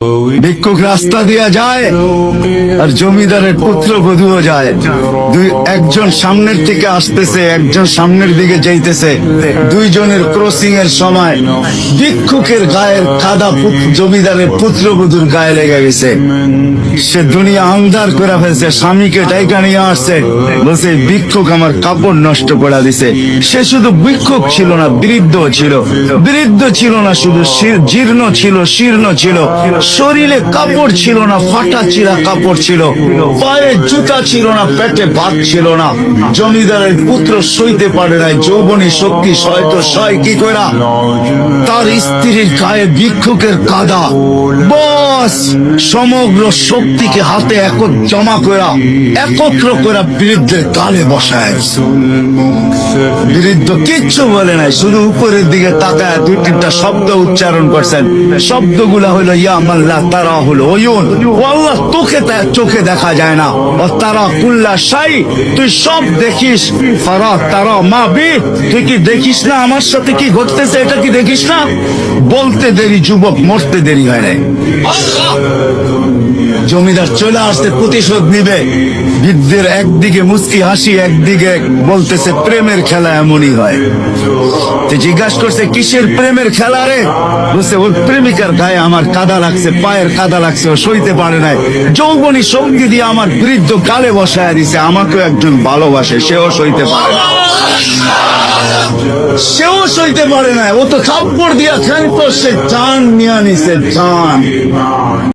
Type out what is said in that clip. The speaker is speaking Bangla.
ভিক্ষুক রাস্তা দিয়া যায় আর জমিদারের পুত্রবধূও যায়। একজন সামনের থেকে আসতেছে, একজন সামনের দিকে যাইতেছে। দুইজনের ক্রসিং এর সময় ভিক্ষুকের গায়ের কাদা জমিদারের পুত্রবধূর গায়ে লেগে গেছে। সে দুনিয়া আন্ধার করে ফেলছে, স্বামীকে ডাইকা নিয়ে আসছে, বলছে ভিক্ষুক আমার কাপড় নষ্ট করে দিছে। সে শুধু ভিক্ষুক ছিল না, বৃদ্ধ ছিল। বৃদ্ধ ছিল না শুধু, জীর্ণ ছিল, শীর্ণ ছিল। শরীরে কাপড় ছিল না, ফাটা চিরা কাপড় ছিল। পায়ে জুতা ছিল না, পেটে ভাত ছিল না। জমিদারের পুত্র সইতে পারে নাই, যৌবনী শক্তি সয়তো সয় কি করে তার স্ত্রীর গায়ে ভিক্ষুকের কাদা। বস সমগ্র শক্তিকে হাতে জমা করা, একত্র করা বৃদ্ধের গালে বসায়। বৃদ্ধ কিচ্ছু বলে নাই, শুধু উপরের দিকে তাকায় দুই তিনটা শব্দ উচ্চারণ করছেন। শব্দগুলা হলো ইয়া মাল্লাহ, তারা হলো ওয়ুন, ও আল্লাহ চোখে দেখা যায় না। ও তারা কুল্লা শাই, তুই সব দেখিস। ফারা তারা মা বি, তুই কি দেখিস না আমার সাথে কি ঘটতেছে? এটা কি দেখিস না? বলতে দেরি যুবক, মরতে দেরি হয় নাই। জমিদার চলে আসতে প্রতিশোধ নিবে। বৃদ্ধের একদিকে মুস্কি হাসি, একদিকে বলতেছে প্রেমের খেলা এমনই হয়। জিজ্ঞাসা করছে কিসের প্রেমের খেলা রে? বলছে ওর প্রেমিকার গায়ে আমার কাদা লাগছে, পায়ের কাদা লাগছে, ও সইতে পারে নাই। যৌবনী শক্তি দিয়ে আমার বৃদ্ধ গালে বসায় দিছে। আমাকেও একজন ভালোবাসে, সেও সইতে পারে না। সেও সইতে পারে না, ও তো থাপ্পড় দিয়া খান তো সে জান নিয়ে নিছে, জান।